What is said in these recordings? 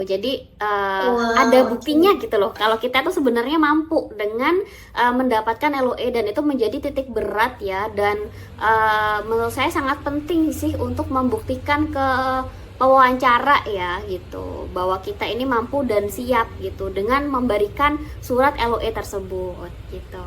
Jadi Wow, ada oke. buktinya gitu loh kalau kita tuh sebenarnya mampu dengan mendapatkan LOE, dan itu menjadi titik berat ya, dan menurut saya sangat penting sih untuk membuktikan ke pewawancara ya gitu, bahwa kita ini mampu dan siap gitu dengan memberikan surat LOE tersebut gitu.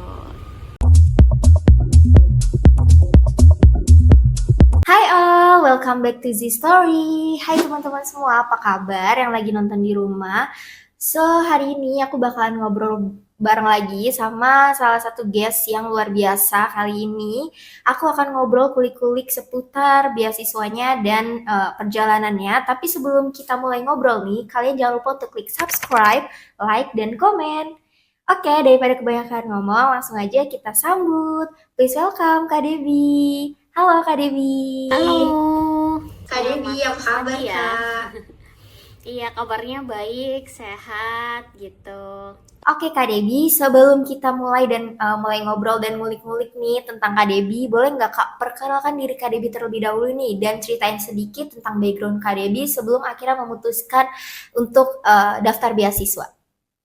Hai all, welcome back to Z Story. Hai teman-teman semua, apa kabar yang lagi nonton di rumah? So, hari ini aku bakalan ngobrol bareng lagi sama salah satu guest yang luar biasa. Kali ini aku akan ngobrol kulik-kulik seputar beasiswanya dan perjalanannya. Tapi sebelum kita mulai ngobrol nih, kalian jangan lupa untuk klik subscribe, like, dan komen. Oke, daripada kebanyakan ngomong, langsung aja kita sambut. Please welcome Kak Devi. Halo Kak Halo, Devi. Kak Devi, selamat apa kabar pagi ya. Kak? Iya, kabarnya baik, sehat gitu. Oke Kak Devi, sebelum kita mulai dan mulai ngobrol dan ngulik-ngulik nih tentang Kak Devi, boleh nggak Kak perkenalkan diri Kak Devi terlebih dahulu nih dan ceritain sedikit tentang background Kak Devi sebelum akhirnya memutuskan untuk daftar beasiswa.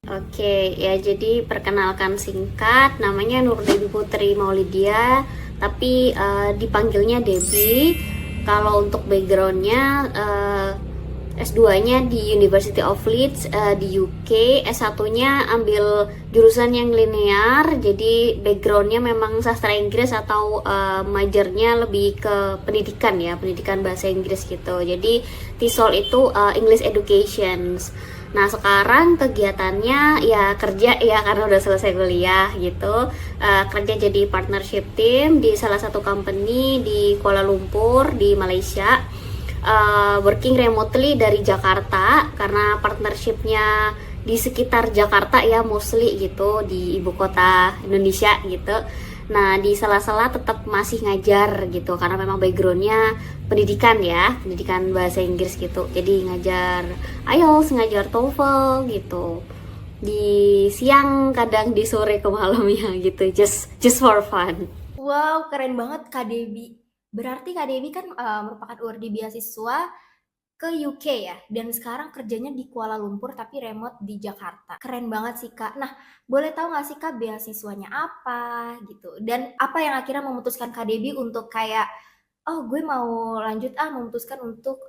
Oke, ya jadi perkenalkan singkat, namanya Nur Dewi Putri Maulidia, tapi dipanggilnya Debi. Kalau untuk backgroundnya, S2-nya di University of Leeds di UK, S1-nya ambil jurusan yang linear, jadi backgroundnya memang sastra Inggris atau majornya lebih ke pendidikan ya, pendidikan bahasa Inggris gitu. Jadi TESOL itu English Education. Nah sekarang kegiatannya ya kerja ya, karena udah selesai kuliah gitu. Kerja jadi partnership team di salah satu company di Kuala Lumpur di Malaysia. Working remotely dari Jakarta karena partnershipnya di sekitar Jakarta ya, mostly gitu di ibu kota Indonesia gitu. Nah di sela-sela tetap masih ngajar gitu karena memang backgroundnya pendidikan ya, pendidikan bahasa Inggris gitu. Jadi ngajar IELTS, ngajar TOEFL gitu di siang, kadang di sore ke malamnya gitu, just for fun. Wow, keren banget Kak Devi. Berarti Kak Devi kan merupakan URD beasiswa ke UK ya, dan sekarang kerjanya di Kuala Lumpur tapi remote di Jakarta. Keren banget sih Kak. Nah, boleh tahu nggak sih Kak beasiswanya apa gitu? Dan apa yang akhirnya memutuskan Kak Devi untuk kayak, oh gue mau lanjut memutuskan untuk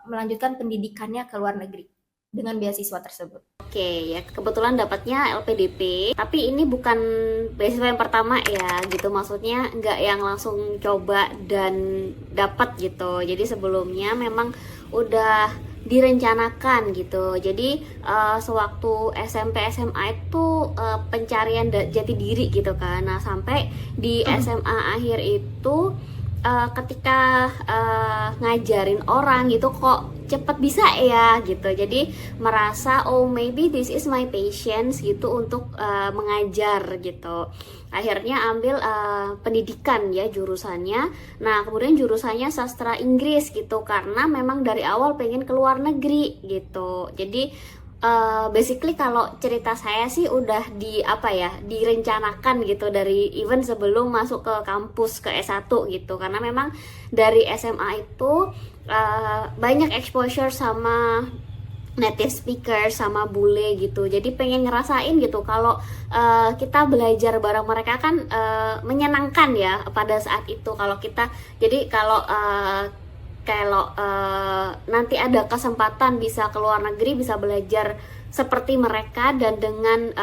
melanjutkan pendidikannya ke luar negeri dengan beasiswa tersebut. Oke, ya kebetulan dapatnya LPDP, tapi ini bukan beasiswa yang pertama ya gitu, maksudnya nggak yang langsung coba dan dapat gitu. Jadi sebelumnya memang udah direncanakan gitu. Jadi sewaktu SMP SMA itu pencarian jati diri gitu kan. Nah sampai di SMA akhir itu ketika ngajarin orang gitu kok cepet bisa ya gitu, jadi merasa oh maybe this is my patience gitu untuk mengajar gitu. Akhirnya ambil pendidikan ya jurusannya. Nah kemudian jurusannya sastra Inggris gitu karena memang dari awal pengen ke luar negeri gitu. Jadi basically kalau cerita saya sih udah di apa ya, direncanakan gitu dari even sebelum masuk ke kampus ke S1 gitu, karena memang dari SMA itu banyak exposure sama native speaker sama bule gitu, jadi pengen ngerasain gitu kalau kita belajar bareng mereka kan menyenangkan ya pada saat itu. Kalau kita jadi kalau nanti ada kesempatan bisa ke luar negeri, bisa belajar seperti mereka dan dengan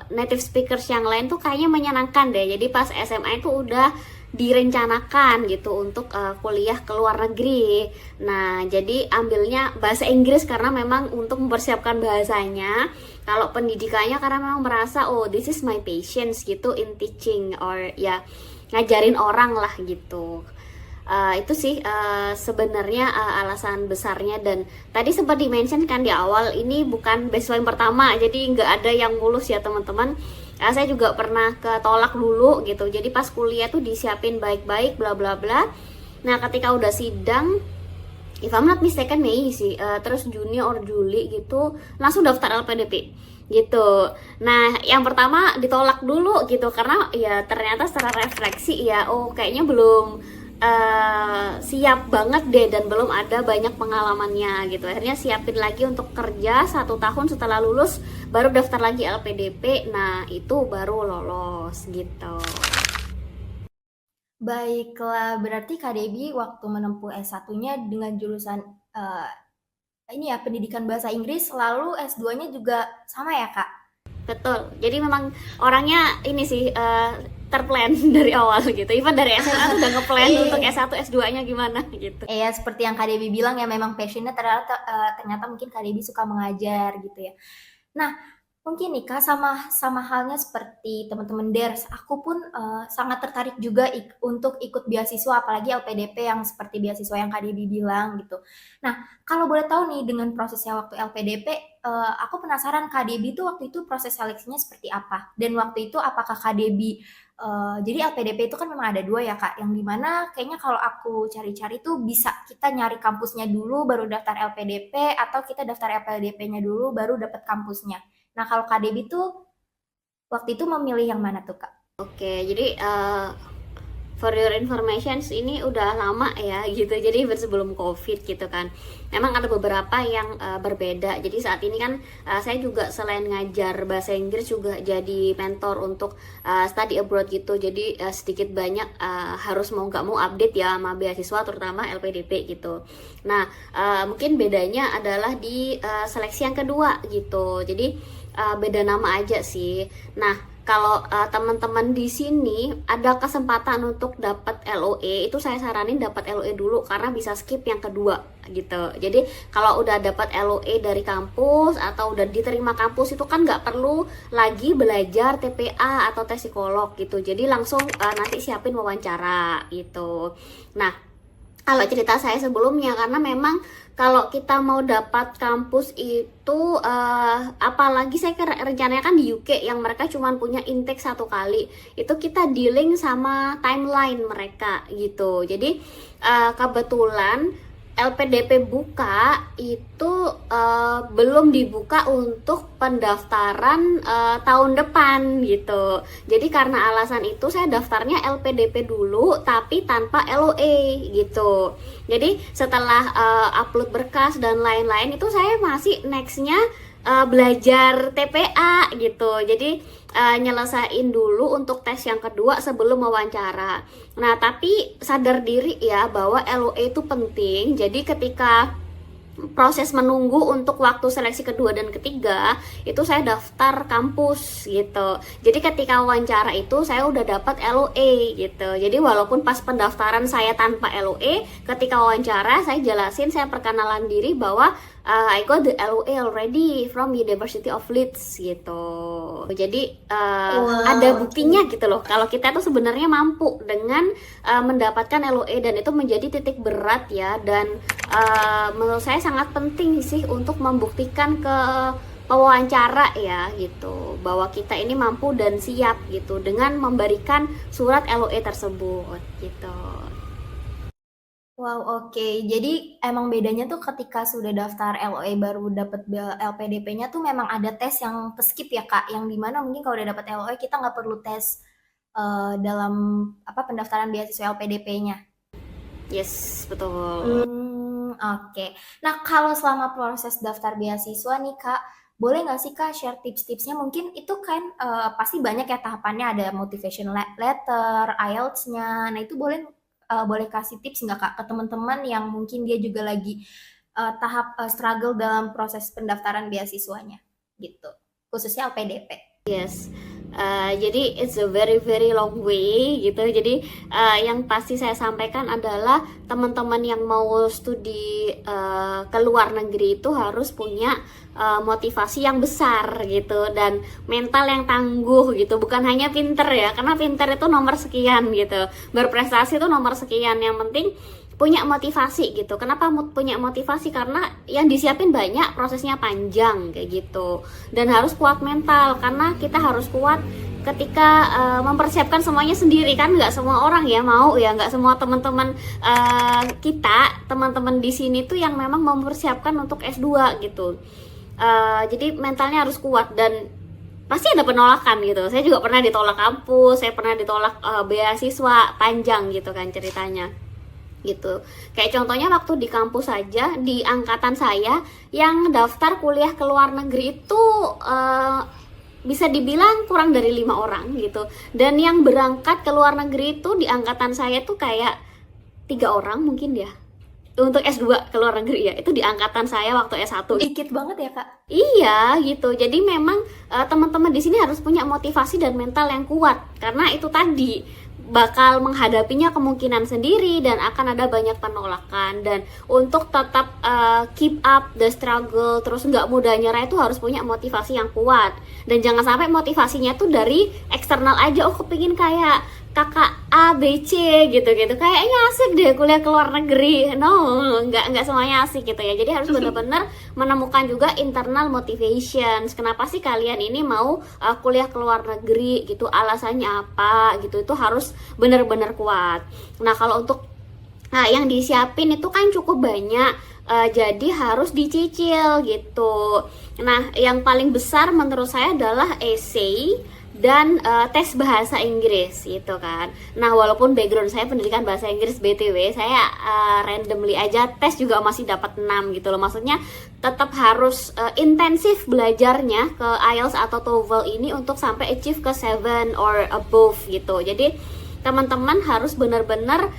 native speakers yang lain tuh kayaknya menyenangkan deh. Jadi pas SMA itu udah direncanakan gitu untuk kuliah ke luar negeri. Nah, jadi ambilnya bahasa Inggris karena memang untuk mempersiapkan bahasanya. Kalau pendidikannya karena memang merasa oh this is my patience gitu in teaching or ya ngajarin orang lah gitu. Itu sih sebenarnya alasan besarnya. Dan tadi sempat dimention kan di awal ini bukan beasiswa yang pertama, jadi nggak ada yang mulus ya teman-teman. Saya juga pernah ketolak dulu gitu, jadi pas kuliah tuh disiapin baik-baik bla bla bla. Nah ketika udah sidang, if I'm not mistaken Mei sih, terus Juni or Juli gitu langsung daftar LPDP gitu. Nah yang pertama ditolak dulu gitu karena ya ternyata setelah refleksi ya oh kayaknya belum siap banget deh dan belum ada banyak pengalamannya gitu. Akhirnya siapin lagi untuk kerja 1 tahun setelah lulus, baru daftar lagi LPDP. Nah itu baru lolos gitu. Baiklah, berarti Kak Debbie waktu menempuh S1-nya dengan jurusan ini ya pendidikan bahasa Inggris, lalu S2-nya juga sama ya Kak? Betul. Jadi memang orangnya ini sih terplan dari awal gitu. Even dari SMA tuh udah ngeplan untuk S1 S2-nya gimana gitu. Ya seperti yang Kak Debbie bilang ya memang passionnya ternyata mungkin Kak Debbie suka mengajar gitu ya. Nah, mungkin nih Kak sama halnya seperti teman-teman DERS, aku pun sangat tertarik juga untuk ikut beasiswa apalagi LPDP yang seperti beasiswa yang Kak Debbie bilang gitu. Nah, kalau boleh tahu nih dengan prosesnya waktu LPDP, aku penasaran Kak Debbie tuh waktu itu proses seleksinya seperti apa? Dan waktu itu apakah Kak Debbie jadi LPDP itu kan memang ada 2 ya Kak, yang dimana kayaknya kalau aku cari-cari tuh bisa kita nyari kampusnya dulu baru daftar LPDP atau kita daftar LPDP-nya dulu baru dapat kampusnya. Nah kalau Kak Debbie tuh waktu itu memilih yang mana tuh Kak? Oke, jadi for your information ini udah lama ya gitu, jadi sebelum COVID gitu kan. Memang ada beberapa yang berbeda. Jadi saat ini kan saya juga selain ngajar bahasa Inggris juga jadi mentor untuk study abroad gitu. Jadi sedikit banyak harus mau nggak mau update ya sama beasiswa terutama LPDP gitu. Nah mungkin bedanya adalah di seleksi yang kedua gitu. Jadi beda nama aja sih. Nah kalau teman-teman di sini ada kesempatan untuk dapat LOE, itu saya saranin dapat LOE dulu karena bisa skip yang kedua gitu. Jadi kalau udah dapat LOE dari kampus atau udah diterima kampus itu kan nggak perlu lagi belajar TPA atau tes psikolog gitu. Jadi langsung nanti siapin wawancara gitu. Nah kalau cerita saya sebelumnya, karena memang kalau kita mau dapat kampus itu apalagi saya rencananya kan di UK yang mereka cuma punya intake 1 kali, itu kita dealing sama timeline mereka gitu. Jadi kebetulan LPDP buka itu belum dibuka untuk pendaftaran tahun depan gitu. Jadi karena alasan itu saya daftarnya LPDP dulu tapi tanpa LOE gitu. Jadi setelah upload berkas dan lain-lain itu saya masih nextnya belajar TPA gitu. Jadi nyelesain dulu untuk tes yang kedua sebelum wawancara. Nah, tapi sadar diri ya bahwa LOE itu penting. Jadi ketika proses menunggu untuk waktu seleksi kedua dan ketiga itu saya daftar kampus gitu. Jadi ketika wawancara itu saya udah dapat LOE gitu. Jadi walaupun pas pendaftaran saya tanpa LOE, ketika wawancara saya jelasin, saya perkenalan diri bahwa I got the LOE already from University of Leeds gitu. Jadi ada buktinya gitu loh kalau kita tuh sebenarnya mampu dengan mendapatkan LOE, dan itu menjadi titik berat ya, dan menurut saya sangat penting sih untuk membuktikan ke pewawancara ya gitu bahwa kita ini mampu dan siap gitu dengan memberikan surat LOE tersebut gitu. Wow, oke. Jadi emang bedanya tuh ketika sudah daftar LOE baru dapat LPDP-nya tuh memang ada tes yang skip ya Kak, yang dimana mungkin kalau udah dapat LOE kita nggak perlu tes dalam pendaftaran beasiswa LPDP-nya. Yes, betul. Oke. Nah kalau selama proses daftar beasiswa nih Kak, boleh nggak sih Kak share tips-tipsnya? Mungkin itu kan pasti banyak ya tahapannya, ada motivation letter, IELTS-nya. Nah itu boleh kasih tips nggak Kak ke teman-teman yang mungkin dia juga lagi tahap struggle dalam proses pendaftaran beasiswanya gitu, khususnya LPDP. Yes, jadi it's a very very long way gitu. Jadi yang pasti saya sampaikan adalah teman-teman yang mau studi ke luar negeri itu harus punya motivasi yang besar gitu dan mental yang tangguh gitu. Bukan hanya pinter ya, karena pinter itu nomor sekian gitu, berprestasi itu nomor sekian. Yang penting punya motivasi gitu. Kenapa punya motivasi? Karena yang disiapin banyak, prosesnya panjang kayak gitu, dan harus kuat mental karena kita harus kuat ketika mempersiapkan semuanya sendiri. Kan nggak semua orang ya mau ya, nggak semua teman-teman kita, teman-teman di sini tuh yang memang mempersiapkan untuk S2 gitu. Jadi mentalnya harus kuat dan pasti ada penolakan gitu. Saya juga pernah ditolak kampus, saya pernah ditolak beasiswa, panjang gitu kan ceritanya. gitu. Kayak contohnya waktu di kampus saja, di angkatan saya yang daftar kuliah ke luar negeri itu bisa dibilang kurang dari 5 orang gitu. Dan yang berangkat ke luar negeri itu di angkatan saya tuh kayak 3 orang mungkin ya. Untuk S2 ke luar negeri ya, itu di angkatan saya waktu S1. Dikit banget ya Kak. Iya gitu. Jadi memang teman-teman di sini harus punya motivasi dan mental yang kuat, karena itu tadi bakal menghadapinya kemungkinan sendiri dan akan ada banyak penolakan. Dan untuk tetap keep up the struggle, terus nggak mudah nyerah, itu harus punya motivasi yang kuat. Dan jangan sampai motivasinya tuh dari eksternal aja. Oh, kepingin kayak kakak A, B, C gitu-gitu, kayaknya asik deh kuliah ke luar negeri. No, nggak semuanya asik gitu ya. Jadi harus benar-benar menemukan juga internal motivation. Kenapa sih kalian ini mau kuliah ke luar negeri gitu, alasannya apa gitu, itu harus benar-benar kuat. Nah, kalau untuk yang disiapin itu kan cukup banyak, jadi harus dicicil gitu. Nah, yang paling besar menurut saya adalah essay dan tes bahasa Inggris gitu kan. Nah, walaupun background saya pendidikan bahasa Inggris BTW, saya randomly aja tes juga masih dapat 6 gitu loh. Maksudnya tetap harus intensif belajarnya ke IELTS atau TOEFL ini untuk sampai achieve ke 7 or above gitu. Jadi teman-teman harus benar-benar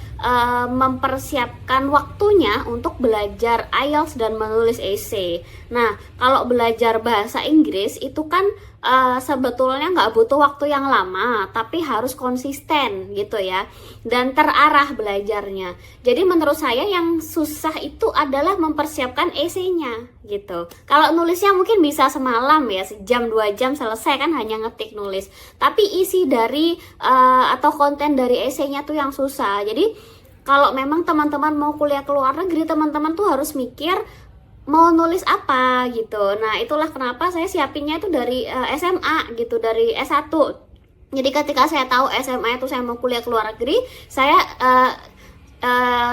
mempersiapkan waktunya untuk belajar IELTS dan menulis essay. Nah, kalau belajar bahasa Inggris itu kan sebetulnya nggak butuh waktu yang lama, tapi harus konsisten gitu ya, dan terarah belajarnya. Jadi menurut saya yang susah itu adalah mempersiapkan essay-nya gitu. Kalau nulisnya mungkin bisa semalam ya, sejam 2 jam selesai kan, hanya ngetik nulis. Tapi isi dari atau konten dari essay-nya tuh yang susah. Jadi kalau memang teman-teman mau kuliah ke luar negeri, teman-teman tuh harus mikir mau nulis apa gitu. Nah, itulah kenapa saya siapinnya itu dari SMA gitu, dari S1. Jadi ketika saya tahu SMA itu saya mau kuliah ke luar negeri, saya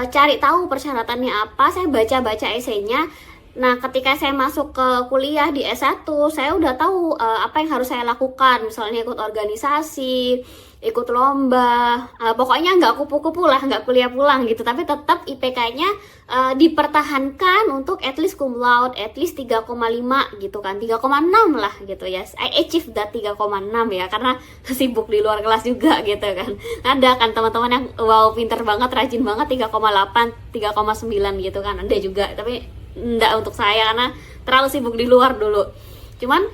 cari tahu persyaratannya apa, saya baca-baca essay-nya. Nah, ketika saya masuk ke kuliah di S1, saya udah tahu apa yang harus saya lakukan. Misalnya ikut organisasi, ikut lomba, pokoknya nggak kupu-kupu lah, nggak kuliah pulang gitu. Tapi tetap IPK-nya dipertahankan untuk at least cum laude, at least 3,5 gitu kan, 3,6 lah gitu ya. I achieve that 3,6 ya, karena sibuk di luar kelas juga gitu kan. Ada kan teman-teman yang wow pinter banget, rajin banget 3,8, 3,9 gitu kan, ada juga. Tapi enggak untuk saya karena terlalu sibuk di luar dulu. Cuman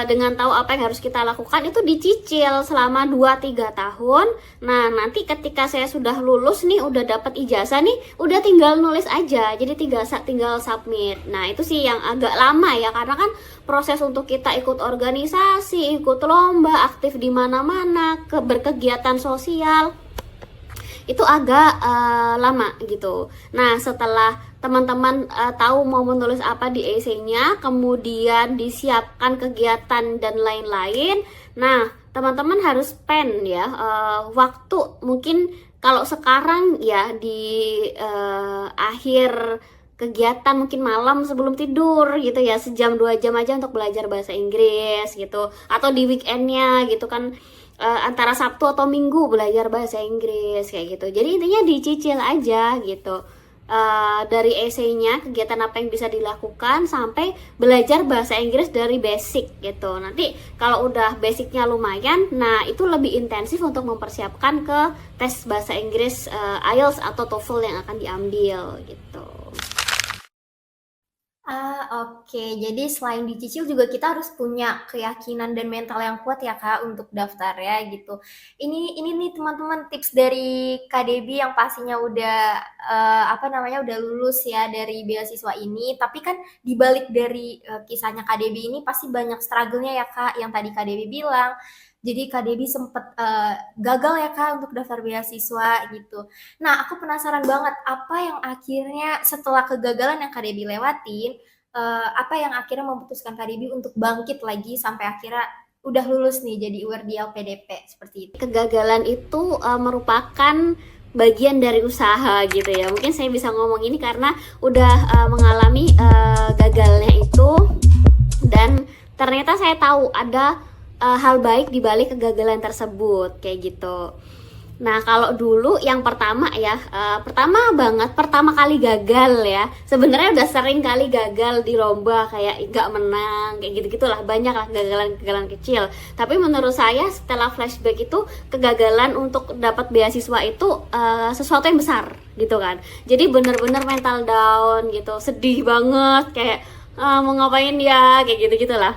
dengan tahu apa yang harus kita lakukan itu dicicil selama 2-3 tahun. Nah, nanti ketika saya sudah lulus nih, udah dapat ijazah nih, udah tinggal nulis aja. Jadi tinggal submit. Nah, itu sih yang agak lama ya, karena kan proses untuk kita ikut organisasi, ikut lomba, aktif di mana-mana, berkegiatan sosial, itu agak lama gitu. Nah, setelah teman-teman tahu mau menulis apa di essay-nya, kemudian disiapkan kegiatan dan lain-lain. Nah, teman-teman harus spend ya waktu, mungkin kalau sekarang ya di akhir kegiatan mungkin malam sebelum tidur gitu ya, sejam 2 jam aja untuk belajar bahasa Inggris gitu, atau di weekendnya gitu kan, antara Sabtu atau Minggu belajar bahasa Inggris kayak gitu. Jadi intinya dicicil aja gitu, dari essay-nya, kegiatan apa yang bisa dilakukan, sampai belajar bahasa Inggris dari basic gitu. Nanti kalau udah basicnya lumayan, nah itu lebih intensif untuk mempersiapkan ke tes bahasa Inggris IELTS atau TOEFL yang akan diambil gitu. Oke. Jadi selain dicicil juga kita harus punya keyakinan dan mental yang kuat ya Kak untuk daftar ya gitu. Ini nih teman-teman tips dari KDB yang pastinya udah udah lulus ya dari beasiswa ini. Tapi kan dibalik dari kisahnya KDB ini pasti banyak struggle-nya ya Kak, yang tadi KDB bilang. Jadi KDB sempet gagal ya Kak untuk daftar beasiswa gitu. Nah, aku penasaran banget apa yang akhirnya setelah kegagalan yang KDB lewatin, apa yang akhirnya memutuskan KDB untuk bangkit lagi sampai akhirnya udah lulus nih jadi UR di LPDP seperti itu. Kegagalan itu merupakan bagian dari usaha gitu ya. Mungkin saya bisa ngomong ini karena udah mengalami gagalnya itu, dan ternyata saya tahu ada hal baik di balik kegagalan tersebut kayak gitu. Nah, kalau dulu yang pertama ya, pertama kali gagal ya. Sebenarnya udah sering kali gagal di lomba, kayak nggak menang, kayak gitu-gitulah, banyak lah kegagalan-kegagalan kecil. Tapi menurut saya setelah flashback itu, kegagalan untuk dapat beasiswa itu sesuatu yang besar gitu kan. Jadi bener-bener mental down gitu, sedih banget, kayak mau ngapain ya, kayak gitu-gitulah.